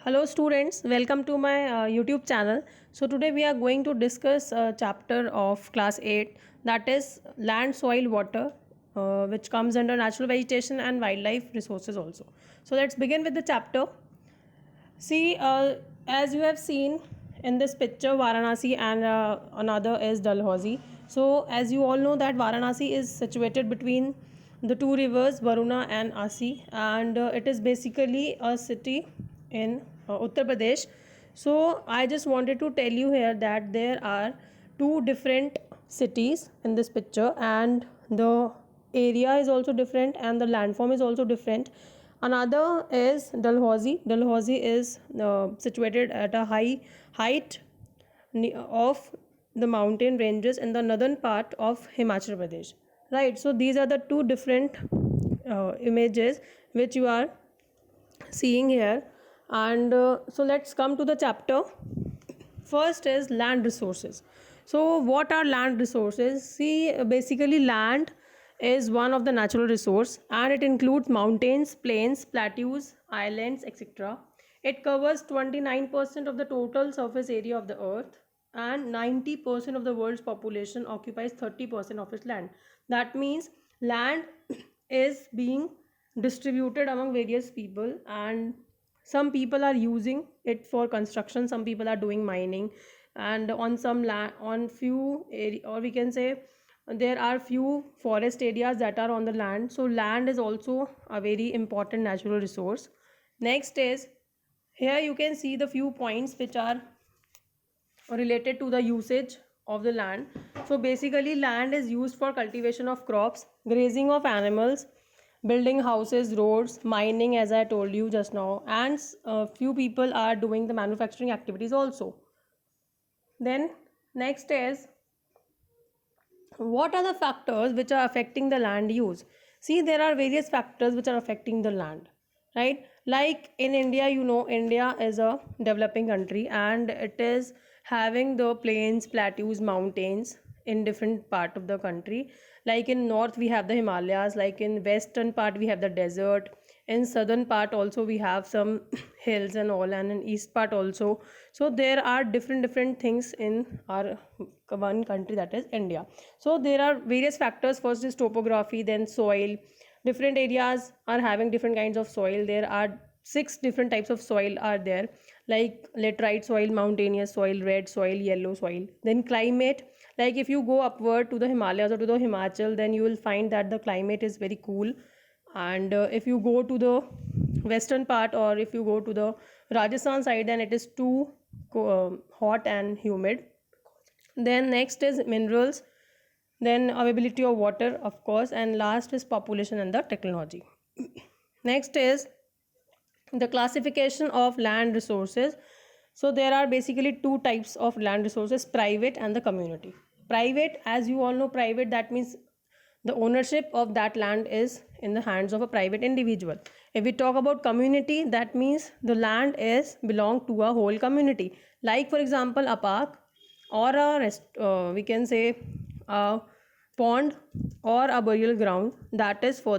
Hello students, welcome to my YouTube channel. So today we are going to discuss a chapter of class 8, that is land, soil, water, which comes under natural vegetation and wildlife resources also. So let's begin with the chapter. See, as you have seen in this picture, Varanasi and another is Dalhousie. So as you all know that Varanasi is situated between the two rivers Varuna and Asi, and it is basically a city in Uttar Pradesh. So I just wanted to tell you here that there are two different cities in this picture, and the area is also different and the landform is also different. Another is Dalhousie. Dalhousie is situated at a high height of the mountain ranges in the northern part of Himachal Pradesh. Right. So these are the two different images which you are seeing here, and so let's come to the chapter. First is land resources. So what are land resources? See, basically land is one of the natural resource, and it includes mountains, plains, plateaus, islands, etc. It covers 29% of the total surface area of the earth, and 90% of the world's population occupies 30% of its land. That means land is being distributed among various people, and some people are using it for construction, some people are doing mining, and on some land, on few area, or we can say there are few forest areas that are on the land. So land is also a very important natural resource. Next is, here you can see the few points which are related to the usage of the land. So basically land is used for cultivation of crops, grazing of animals, building houses, roads, mining, as I told you just now, and few people are doing the manufacturing activities also. Then next is, what are the factors which are affecting the land use? See, there are various factors which are affecting the land, right? Like in India, you know, India is a developing country, and it is having the plains, plateaus, mountains in different part of the country. Like in north we have the Himalayas, like in western part we have the desert, in southern part also we have some hills and all, and in east part also. So there are different things in our one country, that is India. So there are various factors. First is topography, then soil. Different areas are having different kinds of soil. There are six different types of soil are there, like laterite soil, mountainous soil, red soil, yellow soil. Then climate, like if you go upward to the Himalayas or to the Himachal, then you will find that the climate is very cool. And if you go to the western part, or if you go to the Rajasthan side, then it is too hot and humid. Then next is minerals, then availability of water, of course, and last is population and the technology. Next is the classification of land resources. So there are basically two types of land resources: private and the community. Private, as you all know, private, that means the ownership of that land is in the hands of a private individual. If we talk about community, that means the land is belong to a whole community. Like for example, a park, or we can say a pond, or a burial ground, that is for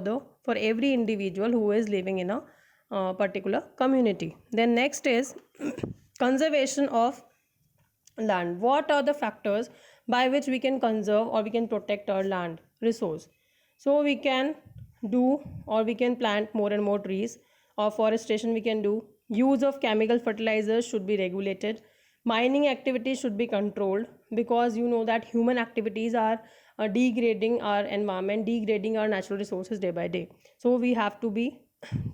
every individual who is living in a particular community. Then next is conservation of land. What are the factors by which we can conserve or we can protect our land resource? So we can do, or we can plant more and more trees, or forestation we can do. Use of chemical fertilizers should be regulated. Mining activities should be controlled, because you know that human activities are degrading our environment, degrading our natural resources day by day. So we have to be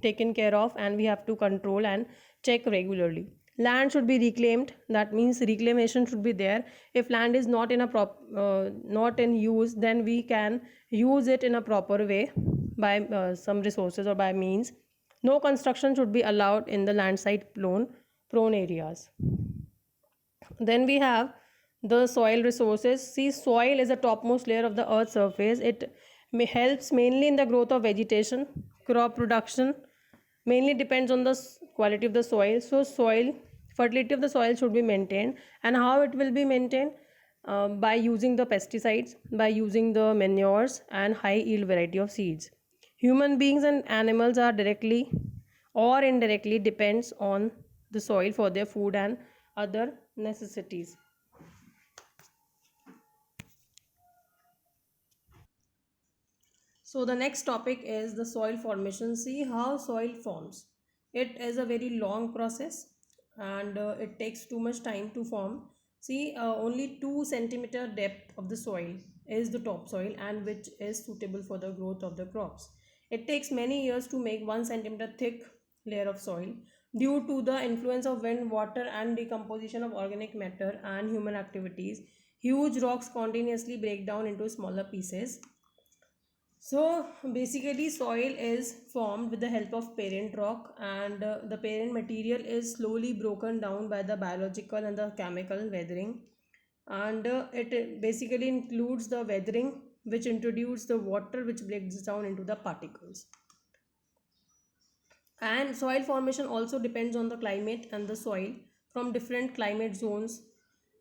taken care of, and we have to control and check regularly. Land should be reclaimed, that means reclamation should be there. If land is not in a not in use, then we can use it in a proper way by some resources or by means. No construction should be allowed in the landside prone areas. Then we have the soil resources. See, soil is the topmost layer of the earth's surface. It helps mainly in the growth of vegetation. Crop production mainly depends on the quality of the soil. So soil fertility of the soil should be maintained. And how it will be maintained? By using the pesticides, by using the manures and high yield variety of seeds. Human beings and animals are directly or indirectly depends on the soil for their food and other necessities. So the next topic is the soil formation. See how soil forms. It is a very long process, and it takes too much time to form. See, only 2 centimeter depth of the soil is the topsoil, and which is suitable for the growth of the crops. It takes many years to make 1 centimeter thick layer of soil due to the influence of wind, water, and decomposition of organic matter and human activities. Huge rocks continuously break down into smaller pieces. So basically, soil is formed with the help of parent rock, and the parent material is slowly broken down by the biological and the chemical weathering. And it basically includes the weathering, which introduces the water, which breaks down into the particles. And soil formation also depends on the climate and the soil from different climate zones,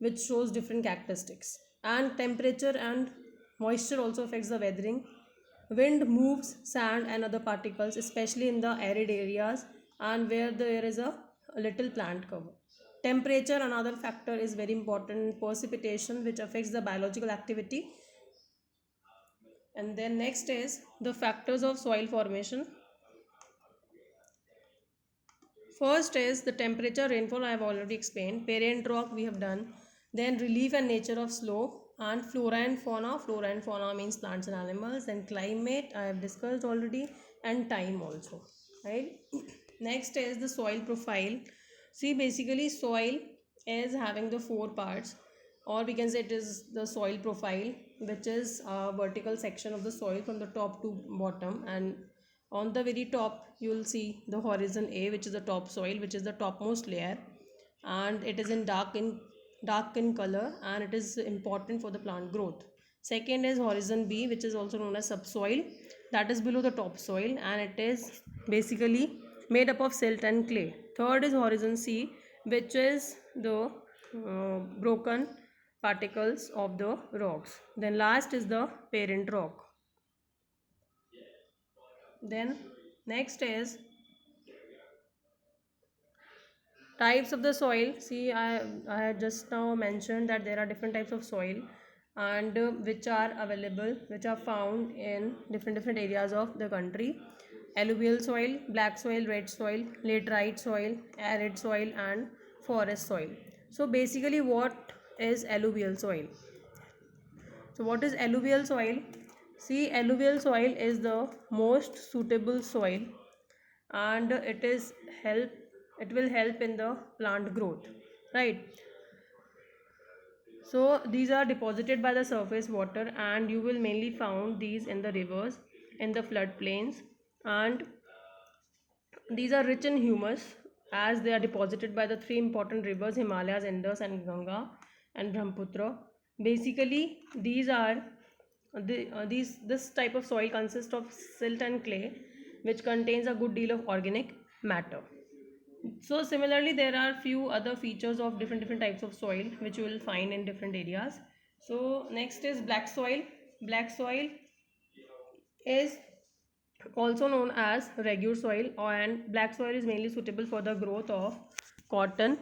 which shows different characteristics. And temperature and moisture also affects the weathering. Wind moves sand and other particles, especially in the arid areas and where there is a little plant cover. Temperature, another factor, is very important. Precipitation, which affects the biological activity. And then next is the factors of soil formation. First is the temperature, rainfall I have already explained. Parent rock we have done. Then relief and nature of slope, and flora and fauna. Flora and fauna means plants and animals. Then climate I have discussed already, and time also. Right. Next is the soil profile. See, basically soil is having the 4 parts, or we can say it is the soil profile, which is a vertical section of the soil from the top to bottom. And on the very top you will see the horizon A, which is the topsoil, which is the topmost layer, and it is in dark in color, and it is important for the plant growth. Second is horizon B, which is also known as subsoil, that is below the topsoil, and it is basically made up of silt and clay. Third is horizon C, which is the broken particles of the rocks. Then last is the parent rock. Then next is types of the soil. See, I had just now mentioned that there are different types of soil, and which are available, which are found in different areas of the country. Alluvial soil, black soil, red soil, laterite soil, arid soil, and forest soil. So basically, what is alluvial soil? So what is alluvial soil? See, alluvial soil is the most suitable soil, and it will help in the plant growth, right? So these are deposited by the surface water, and you will mainly found these in the rivers, in the floodplains, and these are rich in humus, as they are deposited by the 3 important rivers, Himalayas, Indus, and Ganga, and Brahmaputra. Basically, this type of soil consists of silt and clay, which contains a good deal of organic matter. So similarly, there are few other features of different types of soil which you will find in different areas. So next is black soil. Black soil is also known as regular soil, and black soil is mainly suitable for the growth of cotton,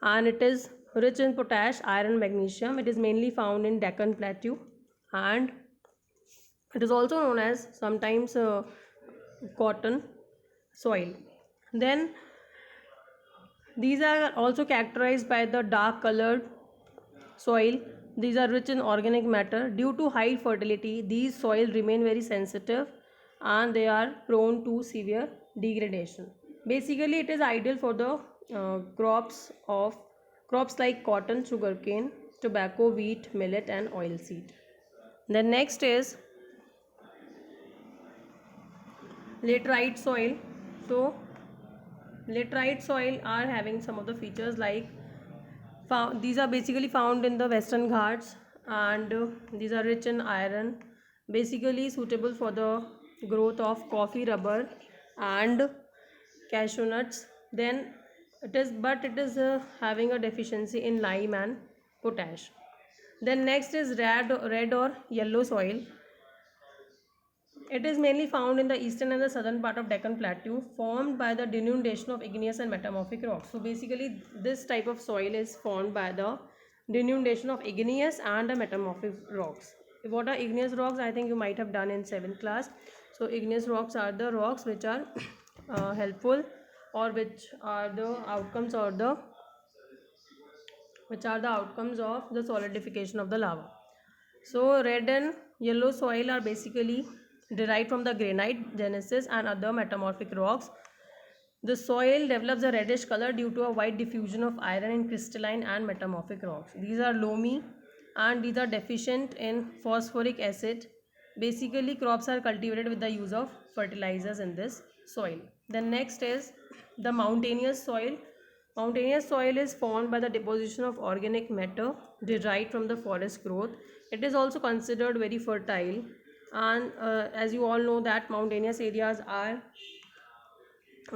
and it is rich in potash, iron, magnesium. It is mainly found in Deccan Plateau, and it is also known as sometimes cotton soil. Then these are also characterized by the dark colored soil. These are rich in organic matter. Due to high fertility, these soil remain very sensitive, and they are prone to severe degradation. Basically, it is ideal for the crops like cotton, sugarcane, tobacco, wheat, millet, and oilseed. Then next is laterite soil. So laterite soil are having some of the features like these are basically found in the Western Ghats, and these are rich in iron, basically suitable for the growth of coffee, rubber, and cashew nuts. Then it is having a deficiency in lime and potash. Then next is red or yellow soil. It is mainly found in the eastern and the southern part of Deccan Plateau, formed by the denudation of igneous and metamorphic rocks. So basically this type of soil is formed by the denudation of igneous and the metamorphic rocks. What are igneous rocks? I think you might have done in 7th class. So igneous rocks are the rocks which are helpful, or which are the outcomes, or the of the solidification of the lava. So red and yellow soil are basically derived from the granite, gneisses and other metamorphic rocks. The soil develops a reddish color due to a wide diffusion of iron in crystalline and metamorphic rocks. These are loamy and these are deficient in phosphoric acid. Basically, crops are cultivated with the use of fertilizers in this soil. Then next is the mountainous soil. Mountainous soil is formed by the deposition of organic matter derived from the forest growth. It is also considered very fertile, and as you all know that mountainous areas are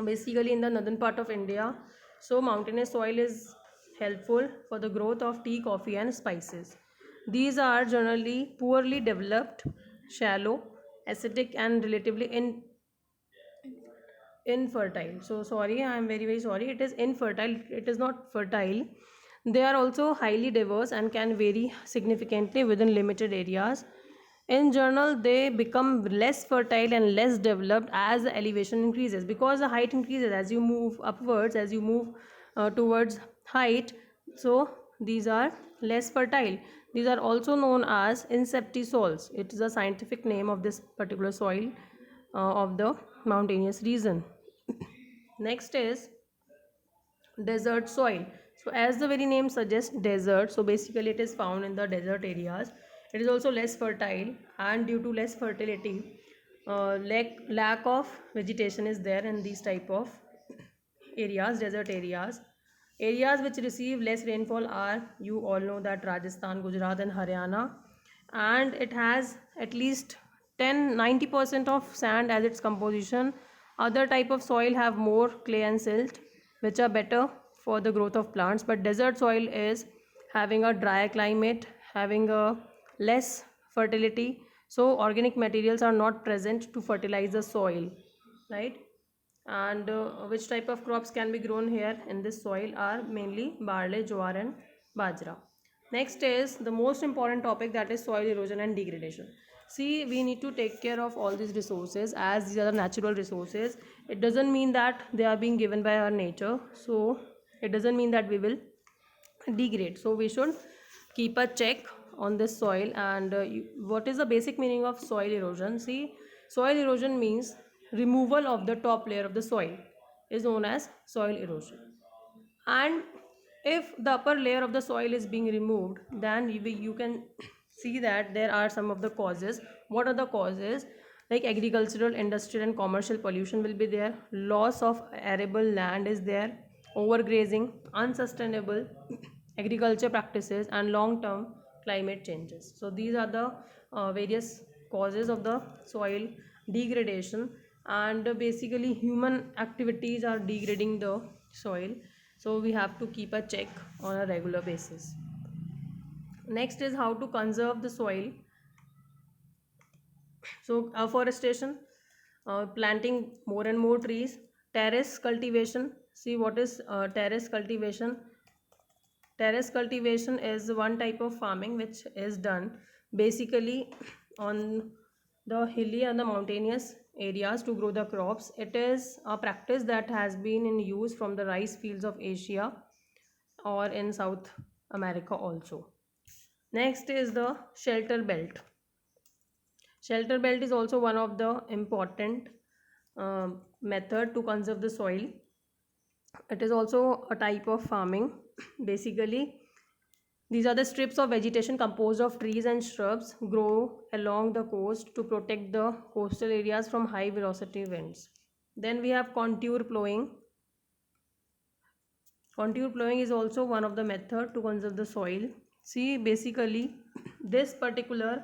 basically in the northern part of India. So mountainous soil is helpful for the growth of tea, coffee and spices. These are generally poorly developed, shallow, acidic and relatively infertile. So sorry, I am very sorry, it is infertile, it is not fertile. They are also highly diverse and can vary significantly within limited areas. In general, they become less fertile and less developed as the elevation increases, because the height increases as you move upwards, as you move towards height. So these are less fertile. These are also known as inceptisols. It is a scientific name of this particular soil of the mountainous region. Next is desert soil. So as the very name suggests, desert, so basically it is found in the desert areas. It is also less fertile, and due to less fertility, lack of vegetation is there in these type of areas, desert areas. Areas which receive less rainfall are, you all know that, Rajasthan, Gujarat and Haryana, and it has at least 90% of sand as its composition. Other type of soil have more clay and silt, which are better for the growth of plants, but desert soil is having a drier climate, having a less fertility, so organic materials are not present to fertilize the soil, right? And which type of crops can be grown here in this soil are mainly barley, jowar and bajra. Next is the most important topic, that is soil erosion and degradation. See, we need to take care of all these resources as these are the natural resources. It doesn't mean that they are being given by our nature, so it doesn't mean that we will degrade. So we should keep a check on this soil. And what is the basic meaning of soil erosion? See, soil erosion means removal of the top layer of the soil is known as soil erosion. And if the upper layer of the soil is being removed, then you can see that there are some of the causes. What are the causes? Like agricultural, industrial and commercial pollution will be there, loss of arable land is there, overgrazing, unsustainable agriculture practices and long-term climate changes. So these are the various causes of the soil degradation, and basically human activities are degrading the soil, so we have to keep a check on a regular basis. Next is how to conserve the soil. So afforestation, planting more and more trees, terrace cultivation. See, what is terrace cultivation? Terrace cultivation is one type of farming which is done basically on the hilly and the mountainous areas to grow the crops. It is a practice that has been in use from the rice fields of Asia or in South America also. Next is the shelter belt. Shelter belt is also one of the important method to conserve the soil. It is also a type of farming. Basically, these are the strips of vegetation composed of trees and shrubs grow along the coast to protect the coastal areas from high velocity winds. Then we have contour plowing. Contour plowing is also one of the method to conserve the soil. See, basically this particular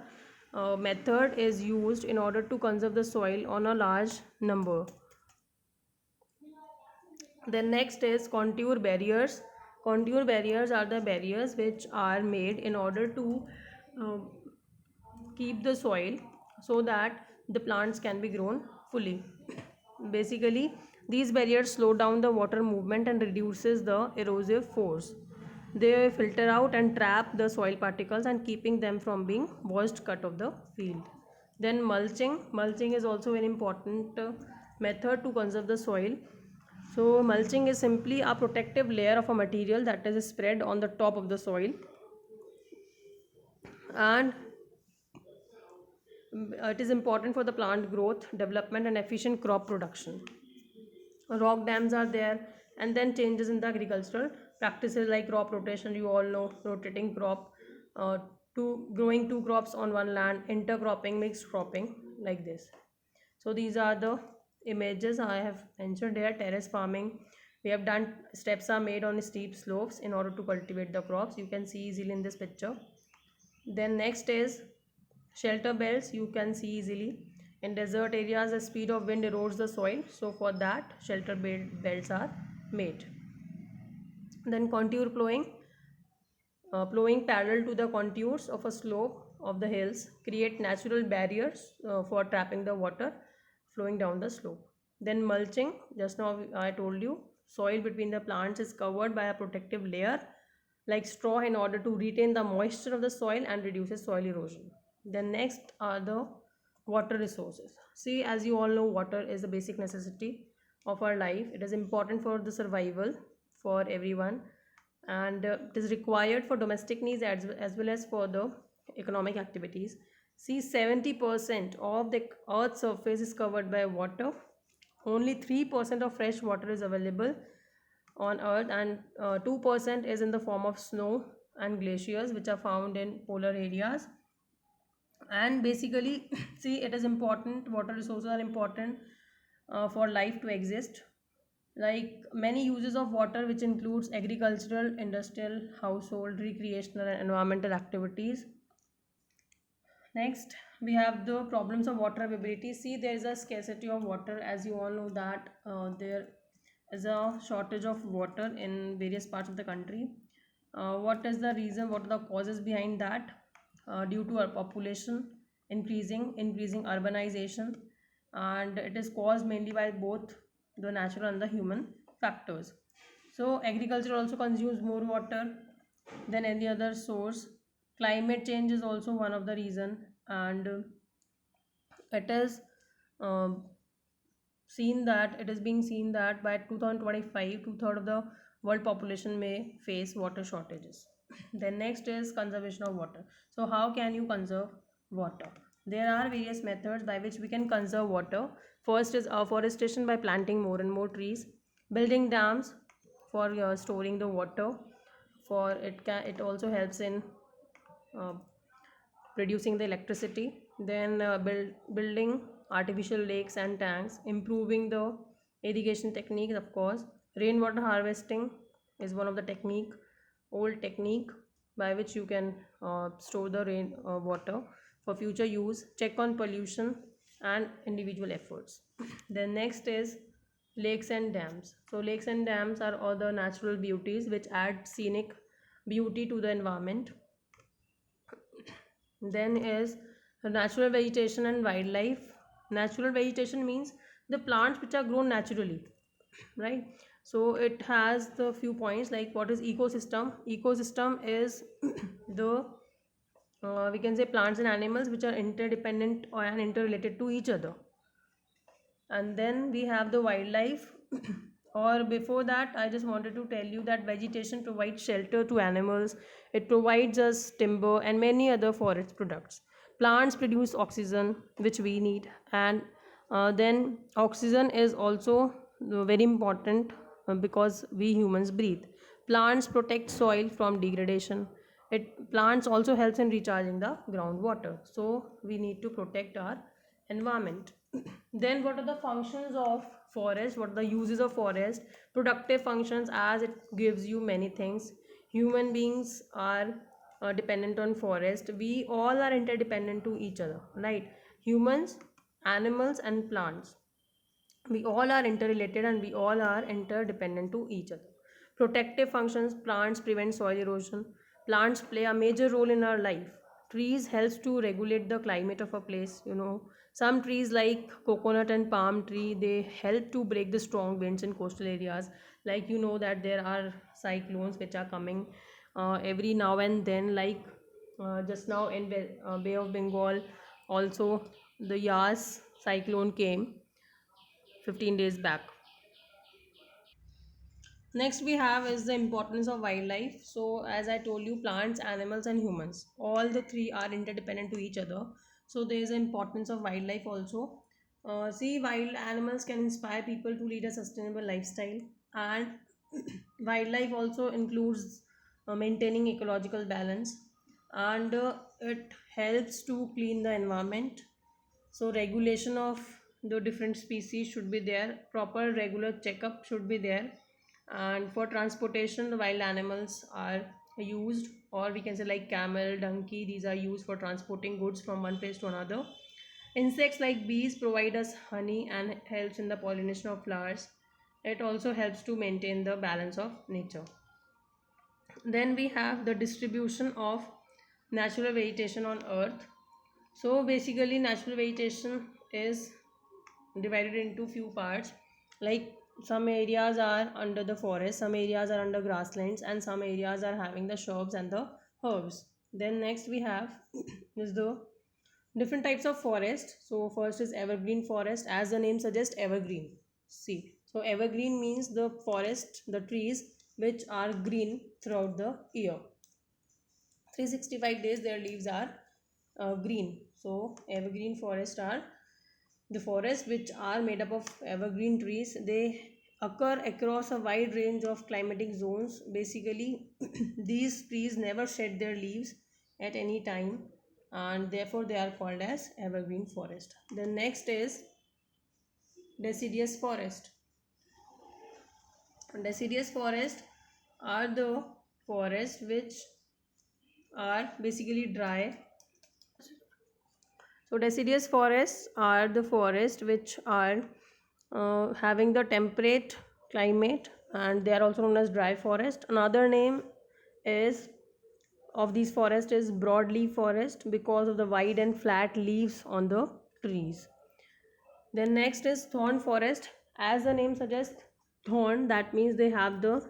method is used in order to conserve the soil on a large number. Then next is contour barriers. Contour barriers are the barriers which are made in order to keep the soil so that the plants can be grown fully. Basically, these barriers slow down the water movement and reduces the erosive force. They filter out and trap the soil particles and keeping them from being washed cut of the field. Then mulching is also an important method to conserve the soil. So mulching is simply a protective layer of a material that is spread on the top of the soil, and it is important for the plant growth, development, and efficient crop production. Rock dams are there, and then changes in the agricultural practices like crop rotation. You all know rotating crop, uh, to growing two crops on one land, intercropping, mixed cropping, like this. So these are the images I have mentioned here. Terrace farming, we have done, steps are made on steep slopes in order to cultivate the crops. You can see easily in this picture. Then next is shelter belts. You can see easily in desert areas the speed of wind erodes the soil, so for that shelter belts are made. Then contour plowing, plowing parallel to the contours of a slope of the hills create natural barriers for trapping the water flowing down the slope. Then mulching, just now I told you, soil between the plants is covered by a protective layer like straw in order to retain the moisture of the soil and reduces soil erosion. Then next are the water resources. See, as you all know, water is a basic necessity of our life. It is important for the survival for everyone, and it is required for domestic needs as well as for the economic activities. See, 70% of the earth's surface is covered by water. Only 3% of fresh water is available on earth, and 2% is in the form of snow and glaciers which are found in polar areas. And basically see, it is important, water resources are important for life to exist. Like many uses of water, which includes agricultural, industrial, household, recreational, and environmental activities. Next, we have the problems of water availability. See, there is a scarcity of water. As you all know that there is a shortage of water in various parts of the country. What is the reason? What are the causes behind that? Due to our population increasing urbanization, and it is caused mainly by both the natural and the human factors. So agriculture also consumes more water than any other source. Climate change is also one of the reason, and it is um, it is being seen that by 2025 two-thirds of the world population may face water shortages. Then next is conservation of water. So how can you conserve water? There are various methods by which we can conserve water. First is afforestation by planting more and more trees, building dams for storing the water. For it also helps in uh, producing the electricity. Then building artificial lakes and tanks, improving the irrigation techniques, of course. Rainwater harvesting is one of the old technique by which you can store the rain water for future use. Check on pollution and individual efforts. Then next is lakes and dams. So lakes and dams are all the natural beauties which add scenic beauty to the environment. Then is natural vegetation and wildlife. Natural vegetation means the plants which are grown naturally, right? So it has the few points like what is ecosystem. Ecosystem is the we can say plants and animals which are interdependent and interrelated to each other. And then we have the wildlife. Or before that, I just wanted to tell you that vegetation provides shelter to animals. It provides us timber and many other forest products. Plants produce oxygen which we need, and then oxygen is also very important because we humans breathe. Plants protect soil from degradation. Plants also helps in recharging the groundwater, so we need to protect our environment. Then what are the functions of forest? What are the uses of forest? Productive functions, as it gives you many things. Human beings are dependent on forest. We all are interdependent to each other, right? Humans, animals, and plants, we all are interrelated and we all are interdependent to each other. Protective functions, plants prevent soil erosion. Plants play a major role in our life. Trees helps to regulate the climate of a place, Some trees like coconut and palm tree, they help to break the strong winds in coastal areas. Like you know that there are cyclones which are coming every now and then, like just now in Bay of Bengal also the Yas cyclone came 15 days back. Next we have is the importance of wildlife. So as I told you, plants, animals and humans, all the three are interdependent to each other. So there is an importance of wildlife also. See, wild animals can inspire people to lead a sustainable lifestyle, and wildlife also includes maintaining ecological balance, and it helps to clean the environment. So regulation of the different species should be there, proper regular checkup should be there, and for transportation the wild animals are used, or we can say like camel, donkey, these are used for transporting goods from one place to another. Insects like bees provide us honey and helps in the pollination of flowers. It also helps to maintain the balance of nature. Then we have the distribution of natural vegetation on earth. So basically natural vegetation is divided into few parts. Like some areas are under the forest, some areas are under grasslands, and some areas are having the shrubs and the herbs. Then next we have is the different types of forest. So first is evergreen forest, as the name suggests, evergreen. See, so evergreen means the forest, the trees which are green throughout the year. 365 days their leaves are green. So evergreen forest are the forests which are made up of evergreen trees. They occur across a wide range of climatic zones. Basically, these trees never shed their leaves at any time, and therefore they are called as evergreen forest. The next is deciduous forest. Deciduous forest are the forests which are basically dry. So deciduous forests are the forests which are having the temperate climate, and they are also known as dry forest. Another name is of these forests is broadleaf forest because of the wide and flat leaves on the trees. Then next is thorn forest. As the name suggests, thorn, that means they have the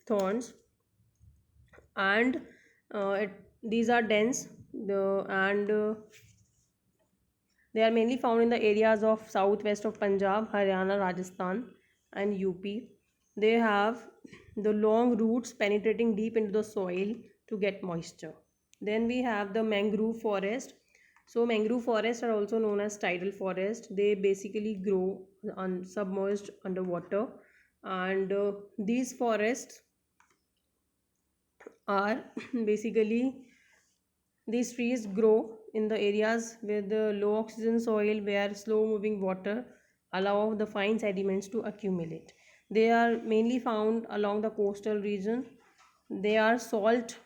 thorns, and these are dense. They are mainly found in the areas of southwest of Punjab, Haryana, Rajasthan, and UP. They have the long roots penetrating deep into the soil to get moisture. Then we have the mangrove forest. So mangrove forests are also known as tidal forest. They basically grow submerged underwater, and these forests are basically, these trees grow in the areas with the low oxygen soil where slow moving water allow the fine sediments to accumulate. They are mainly found along the coastal region. They are salt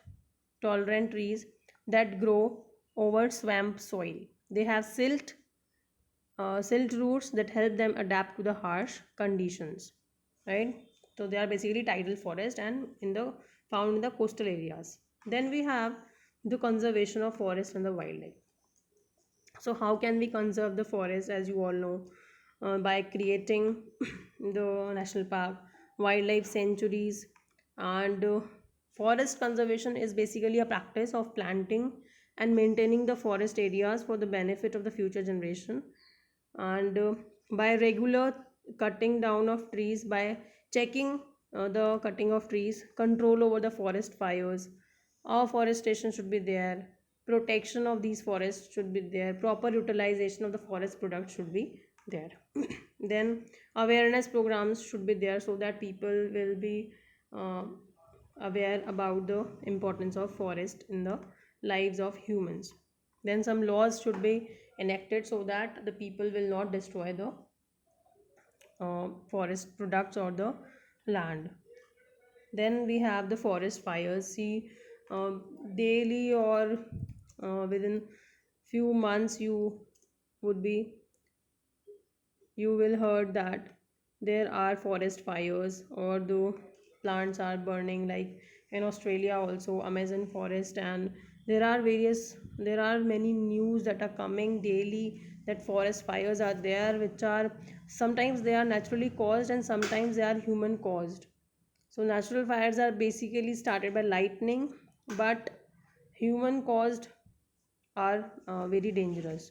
tolerant trees that grow over swamp soil. They have silt roots that help them adapt to the harsh conditions, right? So they are basically tidal forest and in the found in the coastal areas. Then we have the conservation of forest and the wildlife. So how can we conserve the forest? As you all know, by creating the national park, wildlife sanctuaries, and forest conservation is basically a practice of planting and maintaining the forest areas for the benefit of the future generation. And by regular cutting down of trees, by checking the cutting of trees, control over the forest fires, afforestation should be there, protection of these forests should be there, proper utilization of the forest products should be there. Then awareness programs should be there so that people will be uh, aware about the importance of forest in the lives of humans. Then some laws should be enacted so that the people will not destroy the forest products or the land. Then we have the forest fires. See, daily or within few months would be you will heard that there are forest fires or the plants are burning, like in Australia also Amazon forest. And there are many news that are coming daily that forest fires are there, which are sometimes they are naturally caused and sometimes they are human caused. So natural fires are basically started by lightning, but human caused are very dangerous.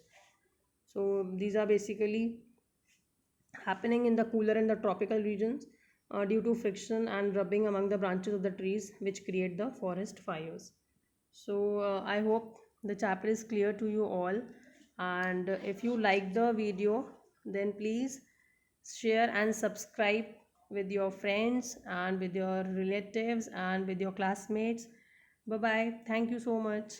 So these are basically happening in the cooler and the tropical regions due to friction and rubbing among the branches of the trees, which create the forest fires. So I hope the chapter is clear to you all, and if you like the video, then please share and subscribe with your friends and with your relatives and with your classmates. Bye bye, thank you so much.